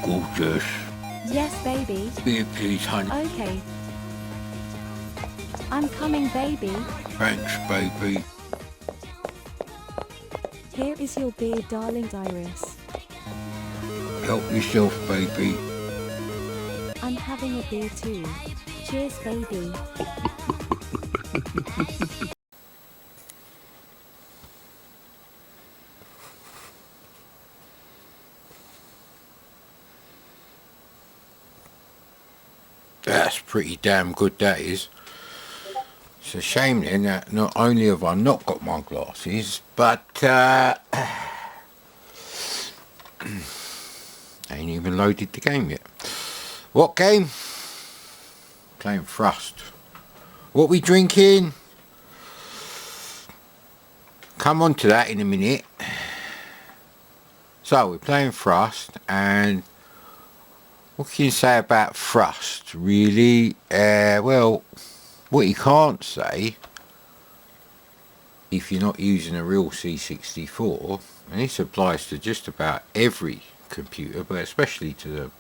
Gorgeous. Yes, baby. Beer, please, honey. Okay. I'm coming, baby. Thanks, baby. Here is your beer, darling Iris. Help yourself, baby. I'm having a beer too. Cheers, baby. That's pretty damn good, that is. It's a shame then that not only have I not got my glasses, but I ain't even loaded the game yet. What game? Playing Thrust. What we drinking? Come on to that in a minute. So we're playing Thrust, and what can you say about Thrust, really? Well, what you can't say, if you're not using a real C64, and this applies to just about every computer, but especially to the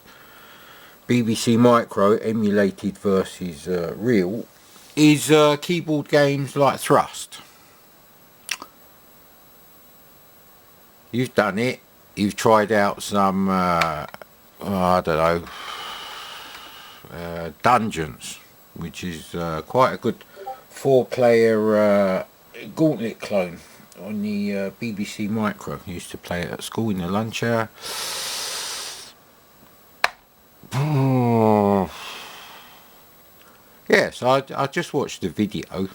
BBC Micro emulated versus real, is keyboard games like Thrust. You've done it. You've tried out some, I don't know, Dungeons, which is quite a good 4-player Gauntlet clone on the BBC Micro. I used to play it at school in the lunch hour. Yes, I just watched the video,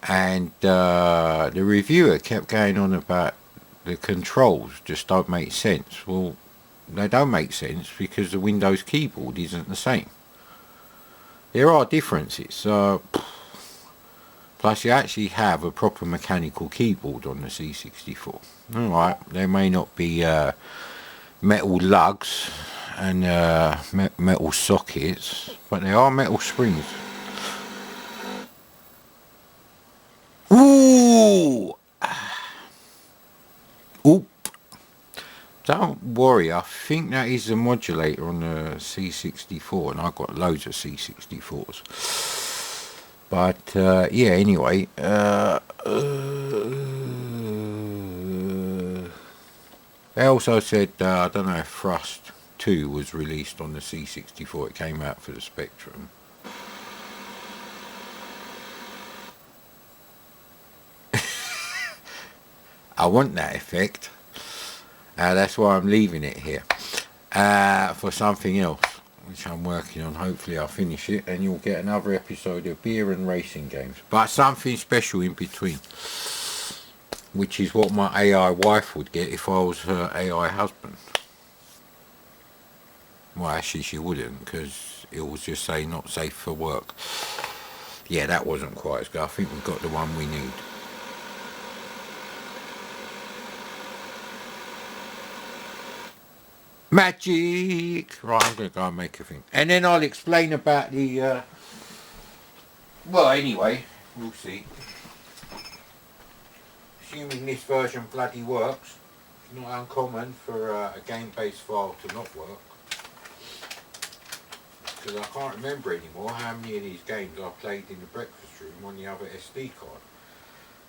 and the reviewer kept going on about the controls just don't make sense. Well, they don't make sense because the Windows keyboard isn't the same. There are differences. Plus you actually have a proper mechanical keyboard on the C64. Alright, there may not be metal lugs and metal sockets, but there are metal springs. Ooh! Oop! Don't worry, I think that is the modulator on the C64, and I've got loads of C64s. But yeah, anyway, they also said, I don't know if Thrust 2 was released on the C64, it came out for the Spectrum. I want that effect. That's why I'm leaving it here for something else which I'm working on. Hopefully I'll finish it and you'll get another episode of beer and racing games, but something special in between, which is what my AI wife would get if I was her AI husband. Well, actually she wouldn't, because it will just say not safe for work. Yeah, that wasn't quite as good. I think we've got the one we need. Magic! Right, I'm going to go and make a thing. And then I'll explain about the... well, anyway, we'll see. Assuming this version bloody works. It's not uncommon for a game-based file to not work. Because I can't remember anymore how many of these games I played in the breakfast room on the other SD card.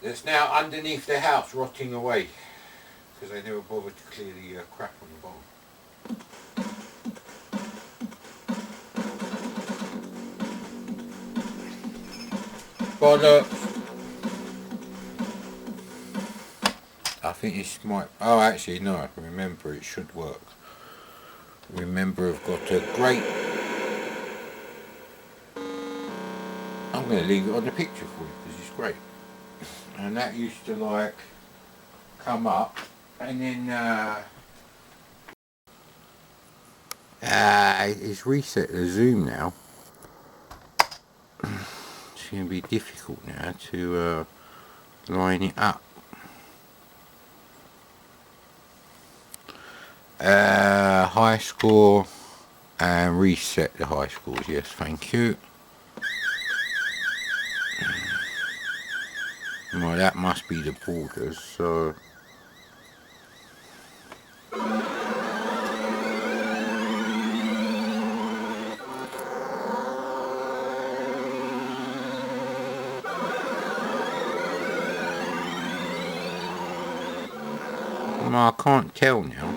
That's now underneath the house, rotting away. Because they never bothered to clear the crap on the bottom. Bollocks. I think this might... oh, actually, no, I can remember it should work. Remember, I've got a great... I'm going to leave it on the picture for you because it's great. And that used to, like, come up and then... it's reset the zoom now. It's going to be difficult now to line it up. High score and reset the high scores. Yes, thank you. Well, that must be the borders, so... I can't tell now.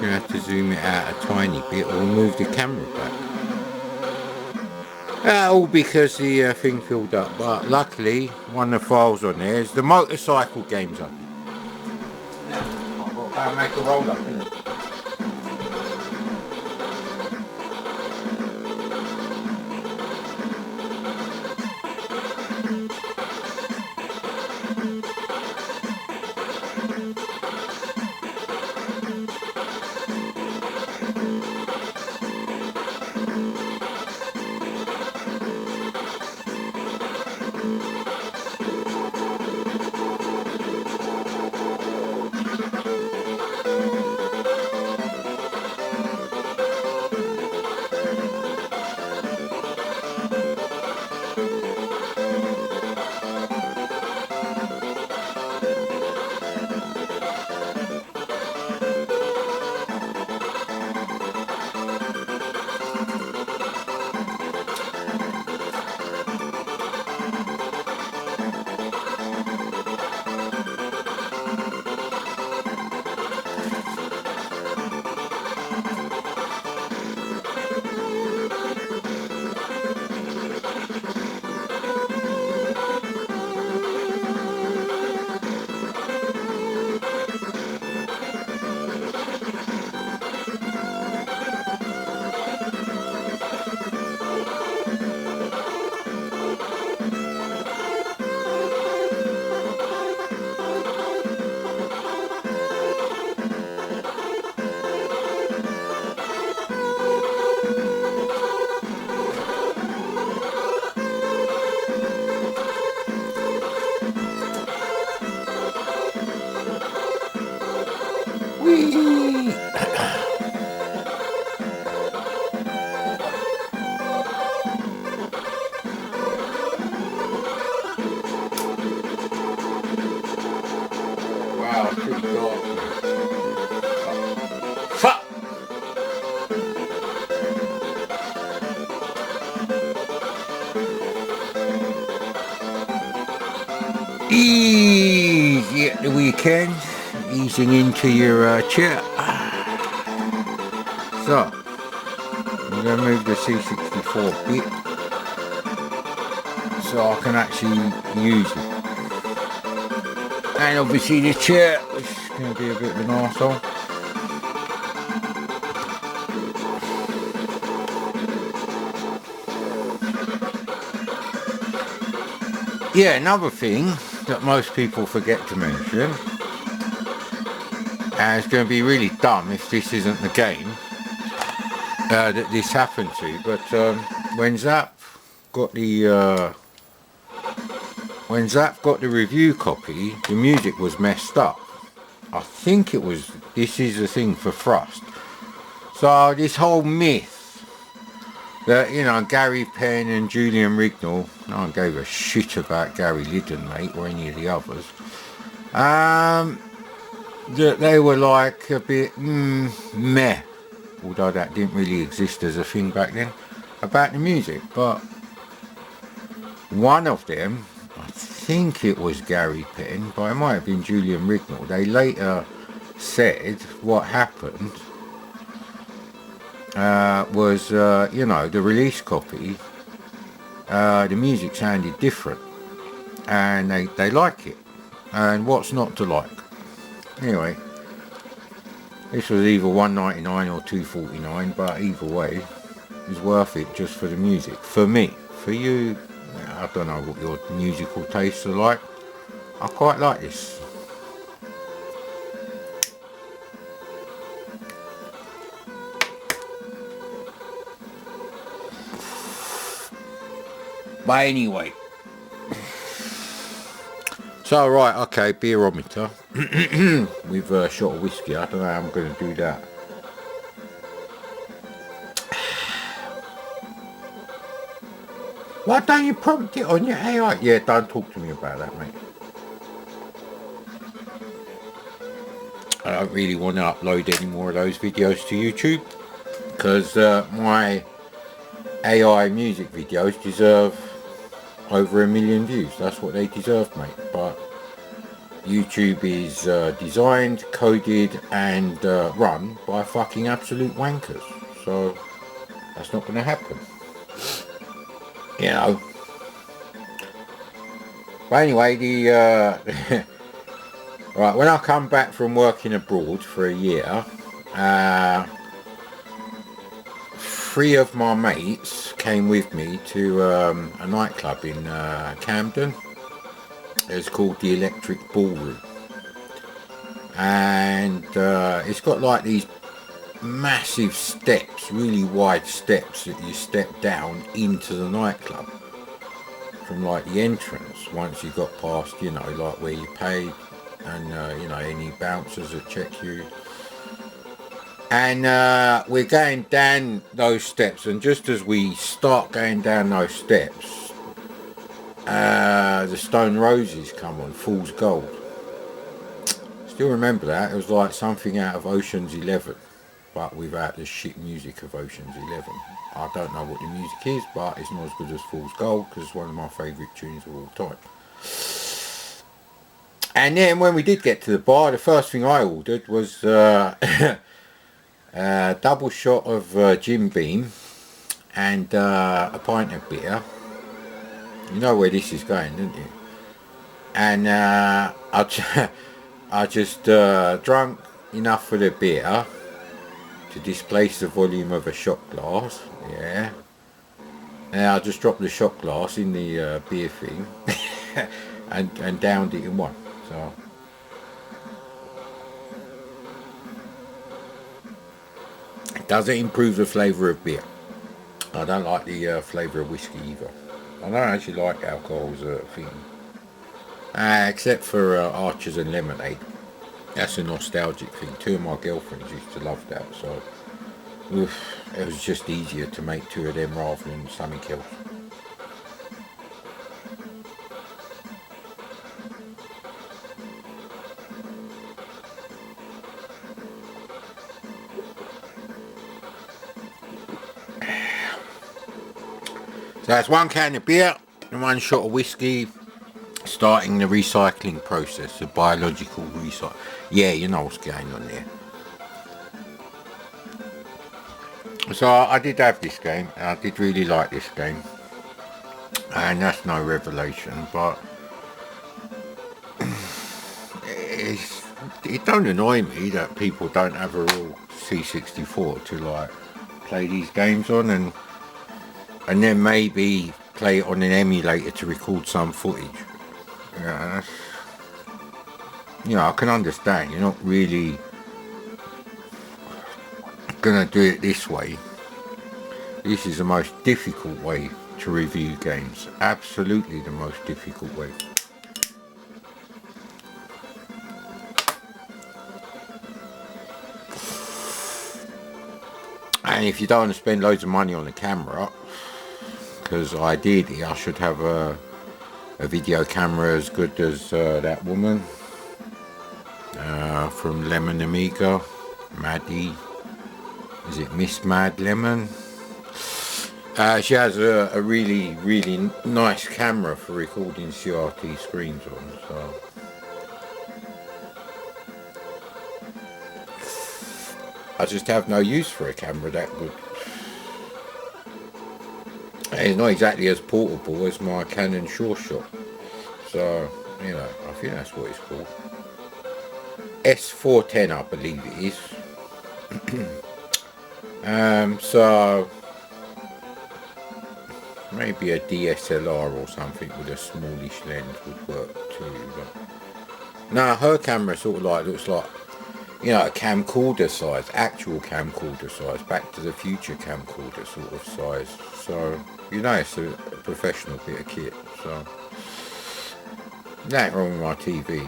You have to zoom it out a tiny bit or move the camera back. All because the thing filled up, but luckily one of the files on there is the motorcycle games on. I've got to make a roll up, innit? Wow, pretty dark. Fuck! Easy at the weekend, easing into your chair. So, I'm going to move the C64 bit so I can actually use it. And obviously the chair is going to be a bit of an arsehole. Yeah, another thing that most people forget to mention, and it's going to be really dumb if this isn't the game that this happened to, but when Zap got the review copy, the music was messed up. I think it was, this is the thing for Thrust. So this whole myth that, you know, Gary Penn and Julian Rignall, no one gave a shit about Gary Liddon, mate, or any of the others, that they were like a bit meh, although that didn't really exist as a thing back then, about the music. But one of them, I think it was Gary Penn, but it might have been Julian Rignall, they later said what happened was, you know, the release copy, the music sounded different, and they like it, and what's not to like? Anyway, this was either $1.99 or $2.49, but either way, it's worth it just for the music. For me, for you, I don't know what your musical tastes are like. I quite like this. But anyway, so right, okay, beerometer with a shot of whiskey. I don't know how I'm going to do that. Why don't you prompt it on your AI? Yeah, don't talk to me about that, mate. I don't really want to upload any more of those videos to YouTube, because my AI music videos deserve a over 1 million views. That's what they deserve, mate. But YouTube is designed, coded and run by fucking absolute wankers. So that's not going to happen. You know. But anyway, the right, when I come back from working abroad for a year, 3 of my mates came with me to a nightclub in Camden. It's called the Electric Ballroom, and it's got like these massive steps, really wide steps that you step down into the nightclub from like the entrance. Once you got past, you know, like where you paid, and you know, any bouncers that check you. And we're going down those steps, and just as we start going down those steps, the Stone Roses come on, Fool's Gold. Still remember that. It was like something out of Ocean's 11, but without the shit music of Ocean's 11. I don't know what the music is, but it's not as good as Fool's Gold, because it's one of my favourite tunes of all time. And then when we did get to the bar, the first thing I ordered was a double shot of Jim Beam and a pint of beer. You know where this is going, don't you? And I just drunk enough for the beer to displace the volume of a shot glass. Yeah. And I just dropped the shot glass in the beer thing and downed it in one. So it doesn't improve the flavour of beer. I don't like the flavour of whiskey either. I don't actually like alcohol as a thing. Except for Archers and Lemonade. That's a nostalgic thing. 2 of my girlfriends used to love that, so it was just easier to make 2 of them rather than something else. So that's 1 can of beer and 1 shot of whiskey, starting the recycling process, the biological recycle. Yeah, you know what's going on there. So I did have this game, I did really like this game, and that's no revelation, but it don't annoy me that people don't have a real C64 to like play these games on, and then maybe play it on an emulator to record some footage. Yeah, you know, I can understand you're not really gonna do it this way. This is the most difficult way to review games. Absolutely the most difficult way. And if you don't want to spend loads of money on the camera, because I should have a video camera as good as that woman from Lemon Amiga, Maddie. Is it Miss Mad Lemon? She has a really, really nice camera for recording CRT screens on, so I just have no use for a camera that good. It's not exactly as portable as my Canon Sure Shot, so you know, I think that's what it's called. S410, I believe it is. So maybe a DSLR or something with a smallish lens would work too. But no, her camera sort of like looks like, you know, a camcorder size, actual camcorder size, Back to the Future camcorder sort of size. So you know, it's a professional bit of kit. So nothing wrong with my TV.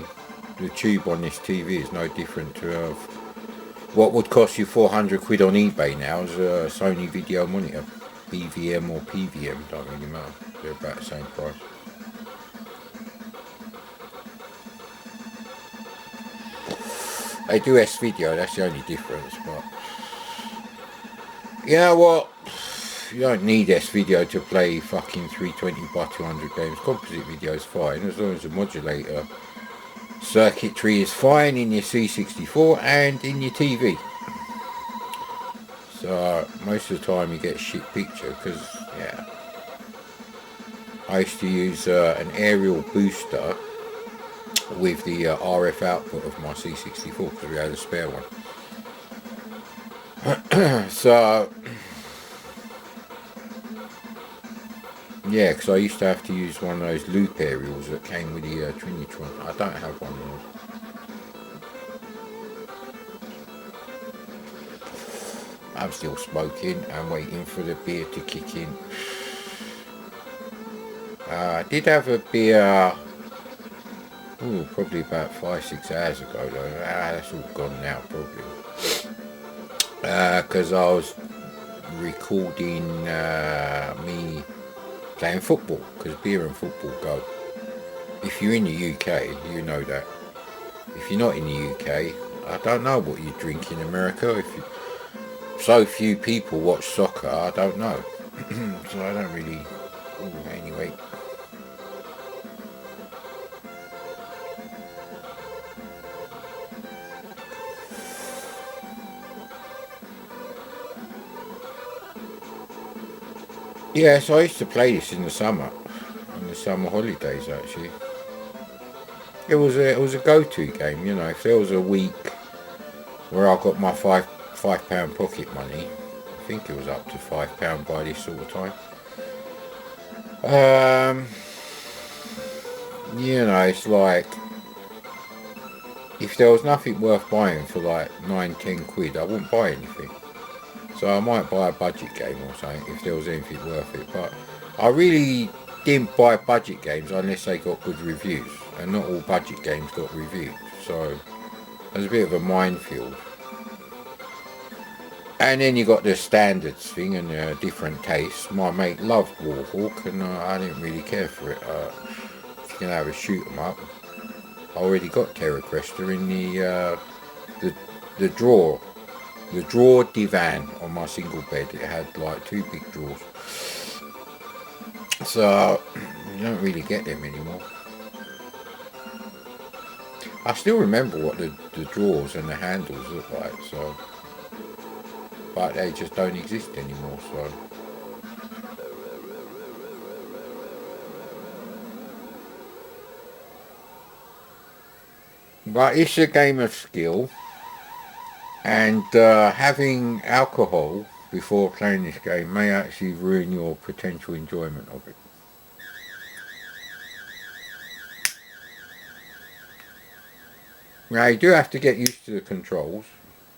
The tube on this TV is no different to what would cost you 400 quid on eBay now as a Sony video monitor. BVM or PVM, don't really matter. They're about the same price. They do S-video, that's the only difference, but you know what? you don't need S-video to play fucking 320 by 200 games. Composite video is fine as long as the modulator circuitry is fine in your C64 and in your TV. So most of the time you get a shit picture because, yeah, I used to use an aerial booster with the RF output of my C64 because we had a spare one. So yeah, because I used to have to use one of those loop aerials that came with the Trinitron. I don't have one of those. I'm still smoking and waiting for the beer to kick in. I did have a beer, probably about 5-6 hours ago though. That's all gone now probably. Because I was recording me playing football, because beer and football go. If you're in the UK, you know that. If you're not in the UK, I don't know what you drink in America. So few people watch soccer, I don't know. So I don't really. Anyway. Yeah, so I used to play this in the summer holidays actually. It was a go-to game, you know. If there was a week where I got my £5 pocket money, I think it was up to £5 by this sort of time. You know, it's like if there was nothing worth buying for like 9-10 quid, I wouldn't buy anything. So I might buy a budget game or something if there was anything worth it. But I really didn't buy budget games unless they got good reviews. And not all budget games got reviews. So it was a bit of a minefield. And then you got the standards thing and different tastes. My mate loved Warhawk and I didn't really care for it. If you can have a shoot 'em up. I already got Terra Cresta in the drawer. The drawer divan on my single bed. It had like 2 big drawers. So you don't really get them anymore. I still remember what the drawers and the handles look like, so, but they just don't exist anymore, so. But it's a game of skill. And having alcohol before playing this game may actually ruin your potential enjoyment of it. Now you do have to get used to the controls,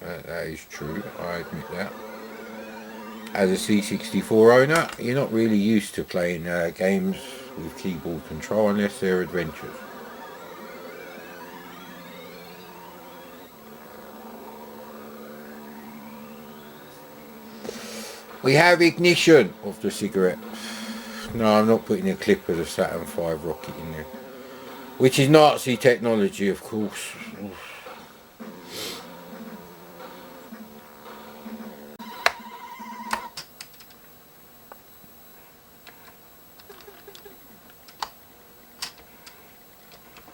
that is true, I admit that. As a C64 owner, you're not really used to playing games with keyboard control unless they're adventures. We have ignition of the cigarette. No, I'm not putting a clip of the Saturn V rocket in there. Which is Nazi technology, of course.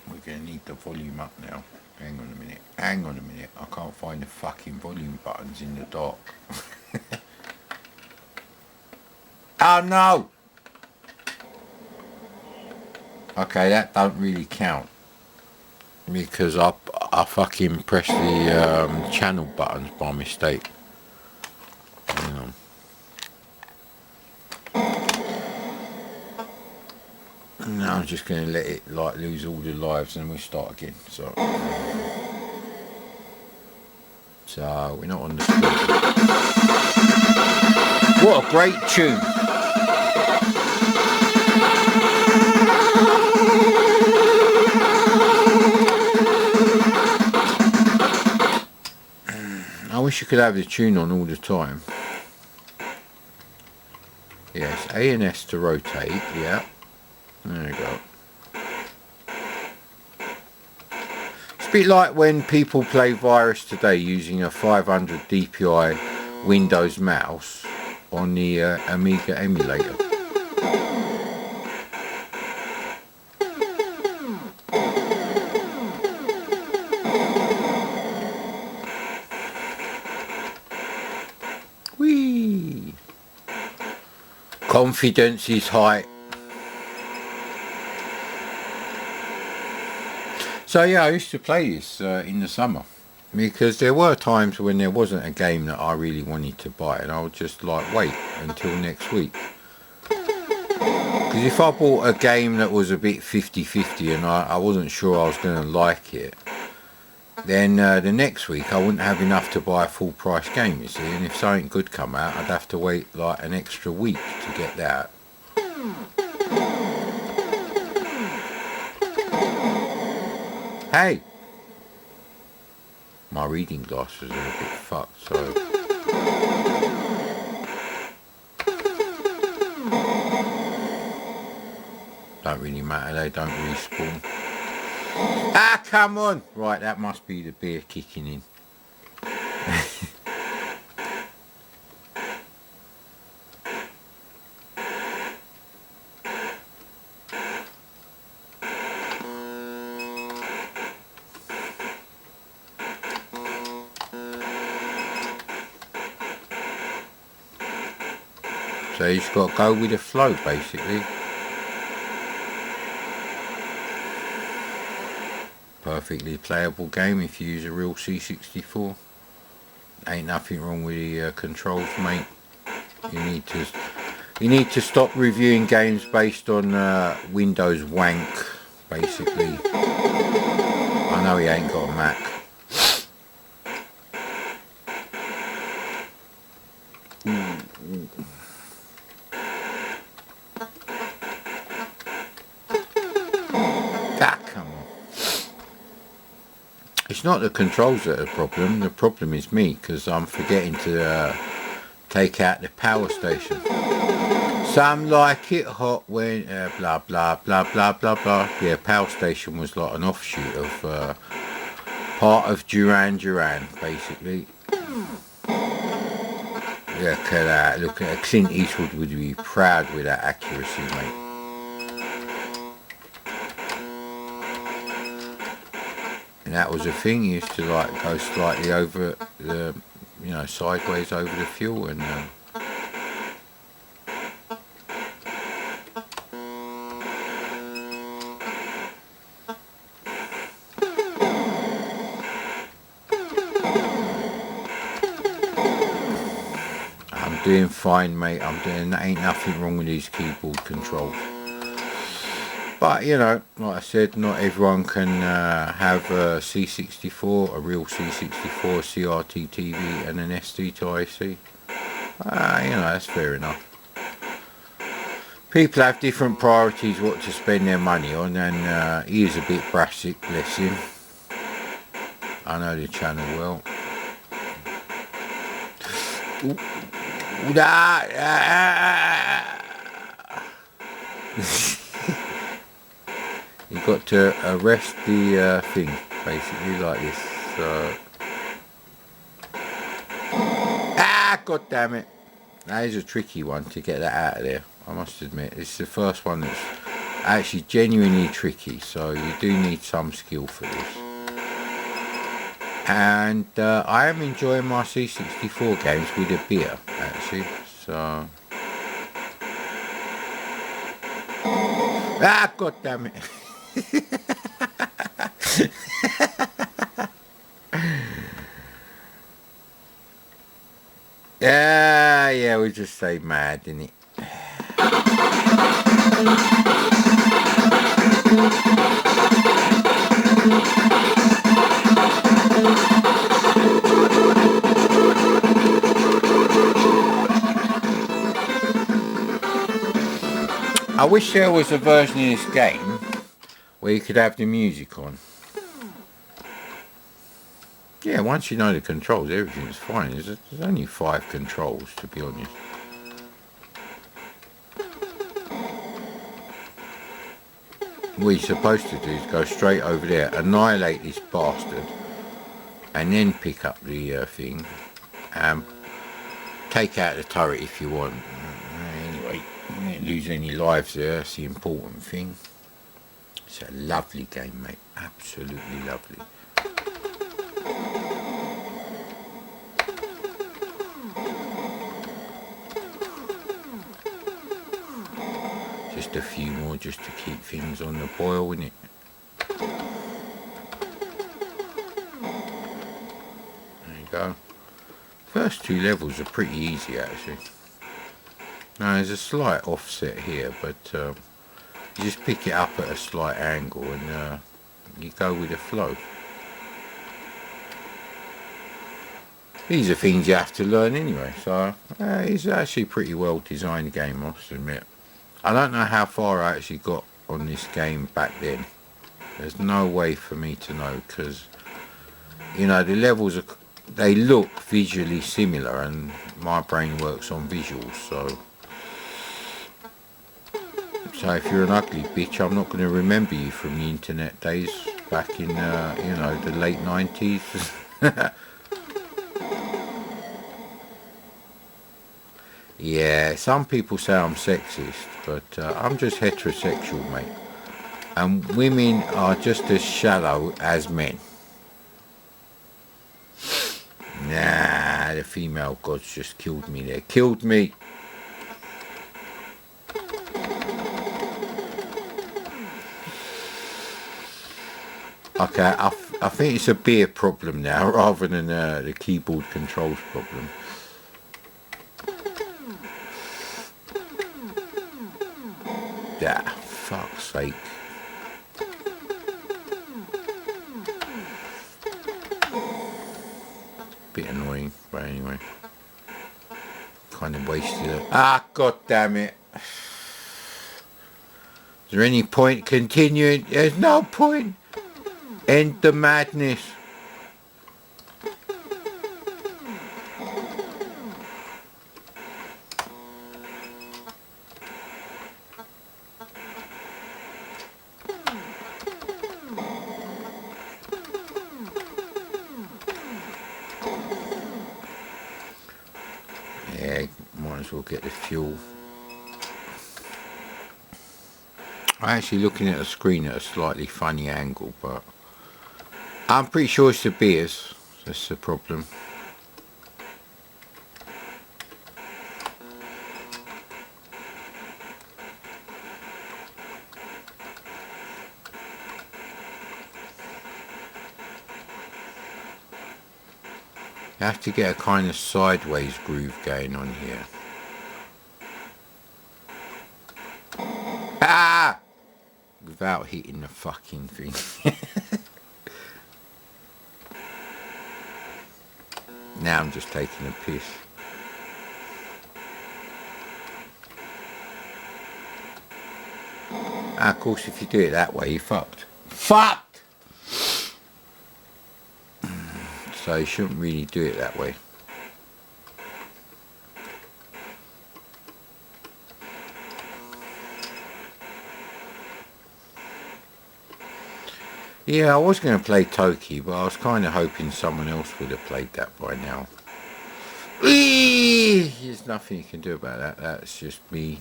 We're going to need the volume up now. Hang on a minute. Hang on a minute. I can't find the fucking volume buttons in the dark. Oh no! Okay, that don't really count because I fucking pressed the channel buttons by mistake. Hang on. Now I'm just going to let it like lose all the lives and we start again. So we're not on the screen. What a great tune! I wish you could have the tune on all the time. Yes, A and S to rotate, yeah. There you go. It's a bit like when people play Virus today using a 500 DPI Windows mouse on the Amiga emulator. Whee! Confidence is high. So yeah, I used to play this in the summer, because there were times when there wasn't a game that I really wanted to buy, and I would just like wait until next week. Because if I bought a game that was a bit 50-50 and I wasn't sure I was going to like it, then the next week I wouldn't have enough to buy a full price game, you see, and if something good come out, I'd have to wait like an extra week to get that. Hey! My reading glasses are a bit fucked, so... Don't really matter, they don't respawn. Ah, come on! Right, that must be the beer kicking in. So you just got to go with the flow, basically. Perfectly playable game if you use a real C64. Ain't nothing wrong with the controls, mate. You need to stop reviewing games based on Windows wank, basically. I know he ain't got a Mac. It's not the controls that are the problem is me, because I'm forgetting to take out the power station. Some like it hot when blah blah blah blah blah blah. Yeah, power station was like an offshoot of part of Duran Duran, basically. Look at that, look at that. Clint Eastwood would be proud with that accuracy, mate. And that was a thing, you used to like go slightly over the, you know, sideways over the fuel, and I'm doing fine, mate. Ain't nothing wrong with these keyboard controls. But, you know, like I said, not everyone can have a C64, a real C64, CRT TV and an SD to IC. You know, that's fair enough. People have different priorities what to spend their money on, and he is a bit brassic, bless him. I know the channel well. You've got to arrest the thing, basically, like this. So. Ah, god damn it! That is a tricky one to get that out of there, I must admit. It's the first one that's actually genuinely tricky, so you do need some skill for this. And I am enjoying my C64 games with a beer, actually, so... Ah, god damn it! Yeah, we just say mad, innit? I wish there was a version of this game where you could have the music on. Yeah, once you know the controls, everything's fine. There's only 5 controls, to be honest. What you're supposed to do is go straight over there, annihilate this bastard, and then pick up the thing and take out the turret if you want. Anyway, you don't lose any lives there, that's the important thing. It's a lovely game, mate. Absolutely lovely. Just a few more just to keep things on the boil, innit? There you go. First two levels are pretty easy actually. Now there's a slight offset here, but you just pick it up at a slight angle and you go with the flow. These are things you have to learn anyway, so it's actually a pretty well designed game, I must admit. I don't know how far I actually got on this game back then. There's no way for me to know, because you know the levels are, they look visually similar and my brain works on visuals, so if you're an ugly bitch, I'm not going to remember you from the internet days back in you know, the late 90s. Yeah, some people say I'm sexist, but I'm just heterosexual, mate. And women are just as shallow as men. Nah, the female gods just killed me there. Killed me. Okay, I think it's a beer problem now rather than the keyboard controls problem. Yeah, fuck's sake. Bit annoying, but anyway. Kind of wasted it. Ah, god damn it. Is there any point continuing? There's no point. End the madness. Yeah, might as well get the fuel. I'm actually looking at the screen at a slightly funny angle, but I'm pretty sure it's the beers. That's the problem. You have to get a kind of sideways groove going on here. Ah! Without hitting the fucking thing. Now I'm just taking a piss. Ah, of course, if you do it that way, you're fucked. Fucked! So you shouldn't really do it that way. Yeah, I was going to play Toki, but I was kind of hoping someone else would have played that by now. There's nothing you can do about that. That's just me.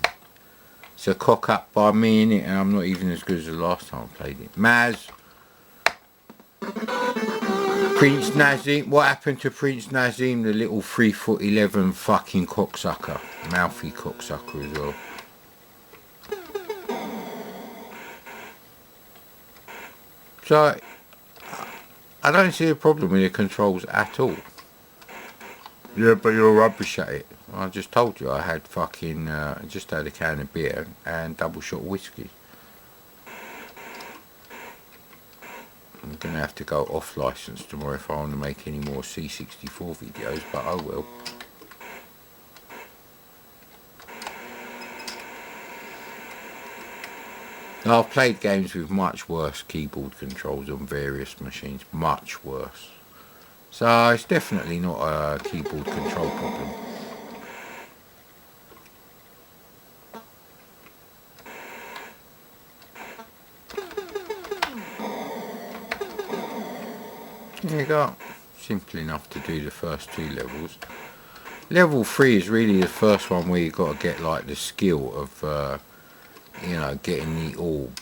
It's a cock up by me, innit? And I'm not even as good as the last time I played it. Maz! Prince Nazim, what happened to Prince Nazim, the little 3'11" fucking cocksucker? Mouthy cocksucker as well. So, I don't see a problem with the controls at all. Yeah, but you're rubbish at it. I just told you I had fucking, just had a can of beer and double shot of whiskey. I'm going to have to go off license tomorrow if I want to make any more C64 videos, but oh well. Now, I've played games with much worse keyboard controls on various machines, much worse. So it's definitely not a keyboard control problem. There you go. Simple enough to do the first two levels. Level 3 is really the first one where you got to get like the skill of, you know, getting the orb.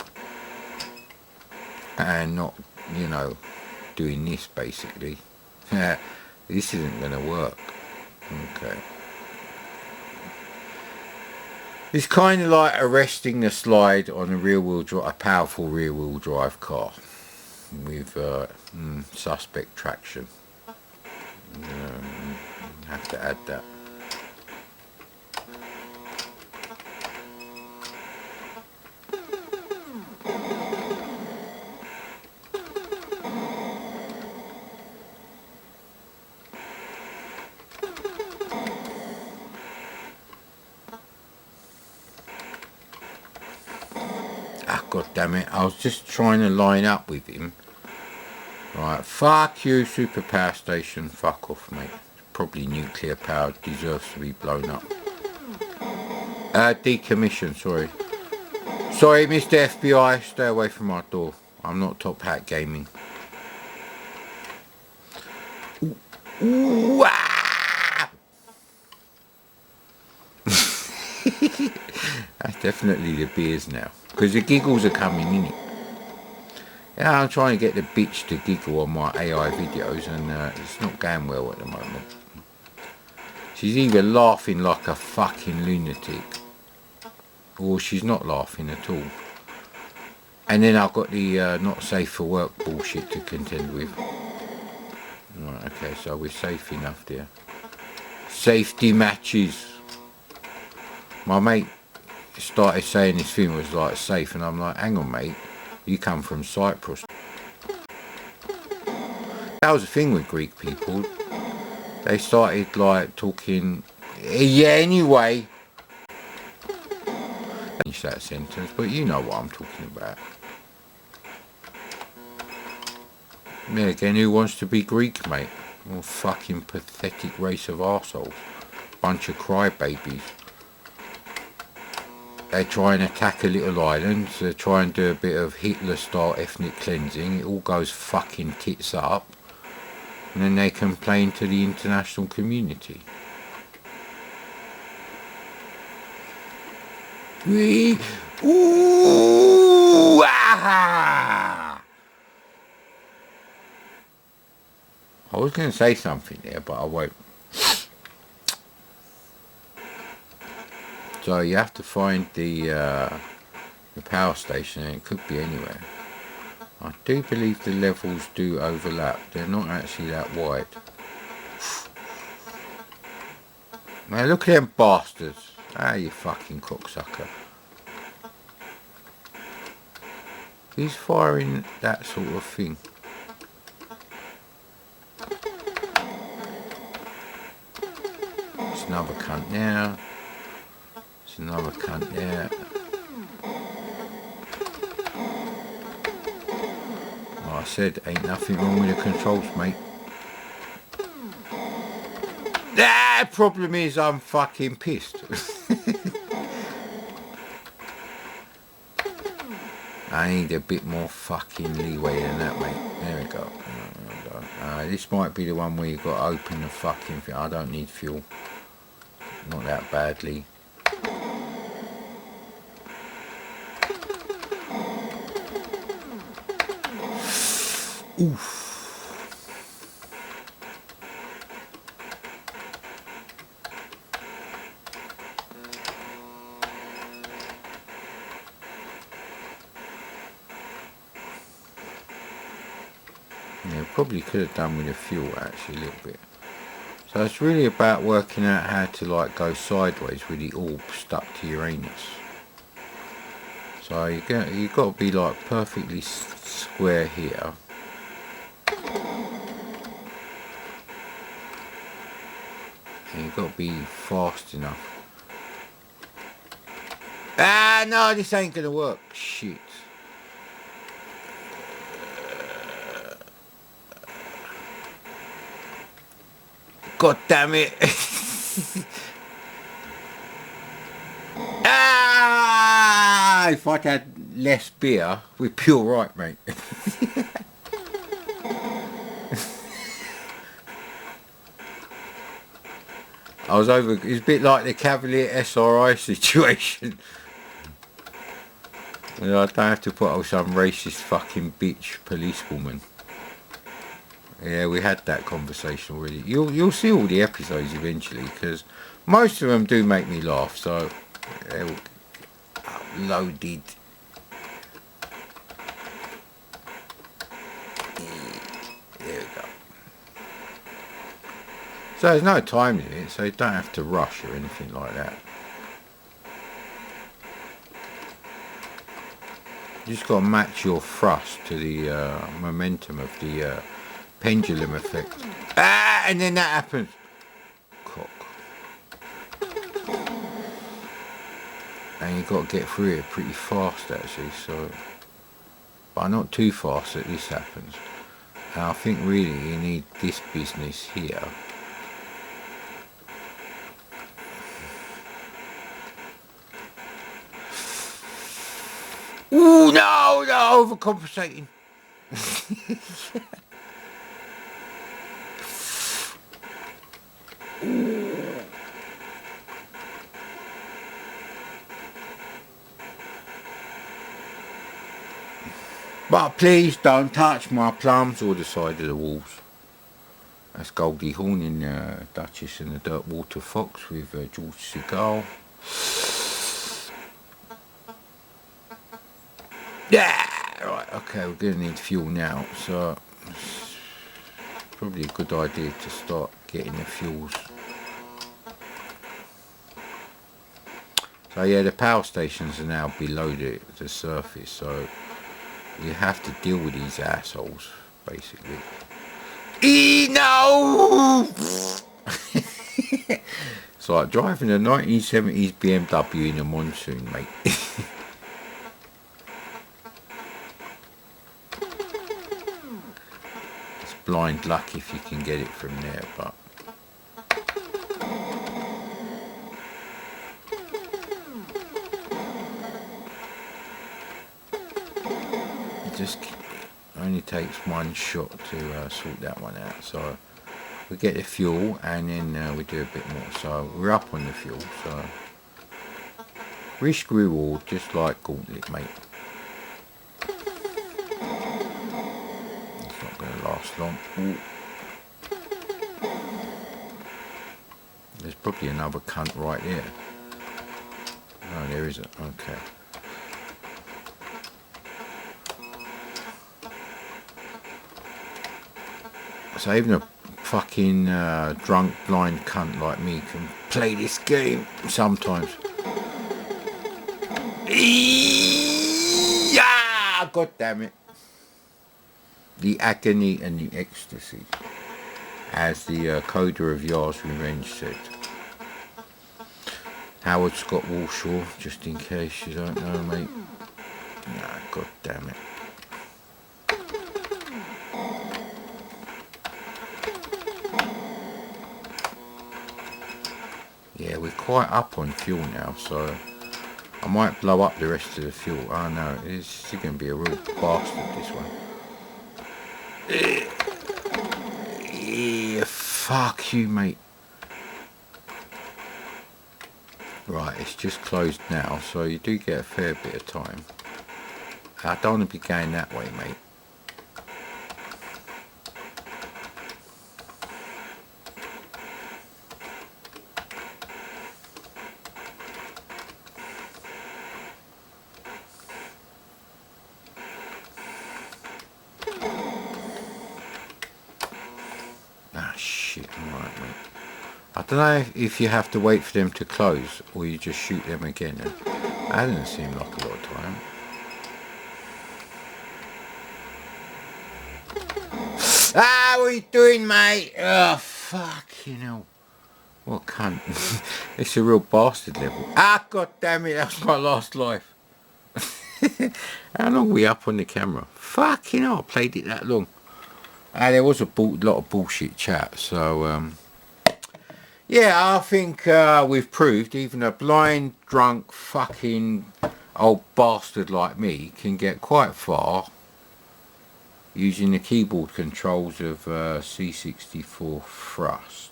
And not, you know, doing this basically. This isn't going to work. Okay. It's kind of like arresting the slide on a powerful rear-wheel drive car with suspect traction. Have to add that. Ah, god damn it! I was just trying to line up with him. Right, fuck you, super power station. Fuck off, mate. Probably nuclear powered, deserves to be blown up. Decommission, sorry. Sorry, Mr. FBI, stay away from my door. I'm not Top Hat Gaming. Ooh, ah! That's definitely the beers now. Because the giggles are coming in it. Yeah, I'm trying to get the bitch to giggle on my AI videos and it's not going well at the moment. She's either laughing like a fucking lunatic or she's not laughing at all. And then I've got the not safe for work bullshit to contend with. Right, okay, so we're safe enough there. Safety matches. My mate started saying this thing was like safe and I'm like, hang on mate, you come from Cyprus. That was the thing with Greek people. They started like talking, yeah, anyway. Finish that sentence, but you know what I'm talking about. Yeah, again, who wants to be Greek, mate? Oh, fucking pathetic race of arseholes. Bunch of crybabies. They try and attack a little island, so they try and do a bit of Hitler-style ethnic cleansing. It all goes fucking tits up. And then they complain to the international community. Ooh, ah! I was going to say something there, but I won't. So you have to find the power station, and it could be anywhere. I do believe the levels do overlap. They're not actually that wide. Now look at them bastards. Ah, you fucking cocksucker. Who's firing that sort of thing? It's another cunt now. It's another cunt there. Like I said, ain't nothing wrong with the controls, mate. The problem is I'm fucking pissed. I need a bit more fucking leeway than that, mate. There we go. This might be the one where you've got to open the fucking thing. I don't need fuel. Not that badly. Oof. Yeah, probably could have done with the fuel actually a little bit. So it's really about working out how to like go sideways with the orb stuck to your anus. So you've got to be like perfectly square here. And you've got to be fast enough. Ah, no, this ain't going to work. Shit. God damn it. Ah, if I'd had less beer, we'd be alright, mate. I was over. It's a bit like the Cavalier SRI situation. You know, I don't have to put up with some racist fucking bitch policewoman. Yeah, we had that conversation already. You'll see all the episodes eventually, because most of them do make me laugh. So they're all uploaded. There we go. So there's no time limit, so you don't have to rush or anything like that. You just got to match your thrust to the momentum of the pendulum effect. Ah, and then that happens. Cock. And you've got to get through it pretty fast actually, so... But not too fast that this happens. And I think really you need this business here. Ooh, no, overcompensating. But please don't touch my plums or the side of the walls. That's Goldie Hawn in Duchess and the Dirtwater Fox with George Segal. Yeah, right, okay, we're going to need fuel now, so it's probably a good idea to start getting the fuels. So yeah, the power stations are now below the surface, so you have to deal with these assholes, basically. No! It's like driving a 1970s BMW in a monsoon, mate. It's blind luck if you can get it from there, but... It just only takes one shot to sort that one out. So we get the fuel and then we do a bit more. So we're up on the fuel. So risk reward, just like Gauntlet, mate. It's not going to last long. Ooh. There's probably another cunt right there. No, there isn't. Okay. So even a fucking drunk blind cunt like me can play this game sometimes. Yeah, God damn it. The agony and the ecstasy, as the coder of Yar's Revenge said. Howard Scott Warshaw, just in case you don't know, mate. Nah, God damn it. Yeah, we're quite up on fuel now, so I might blow up the rest of the fuel. Oh no, it's going to be a real bastard, this one. Yeah, fuck you, mate. Right, it's just closed now, so you do get a fair bit of time. I don't want to be going that way, mate. Ah, shit, alright, mate. I don't know if you have to wait for them to close, or you just shoot them again. That doesn't seem like a lot of time. Ah, what are you doing, mate? Oh, fucking hell. What a cunt. It's a real bastard level. Ah, god damn it, that was my last life. How long were we up on the camera? Fucking hell, I played it that long. There was a lot of bullshit chat, so yeah, I think we've proved even a blind, drunk, fucking old bastard like me can get quite far using the keyboard controls of C64 Thrust.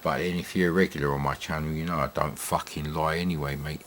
But then if you're a regular on my channel, you know I don't fucking lie anyway, mate.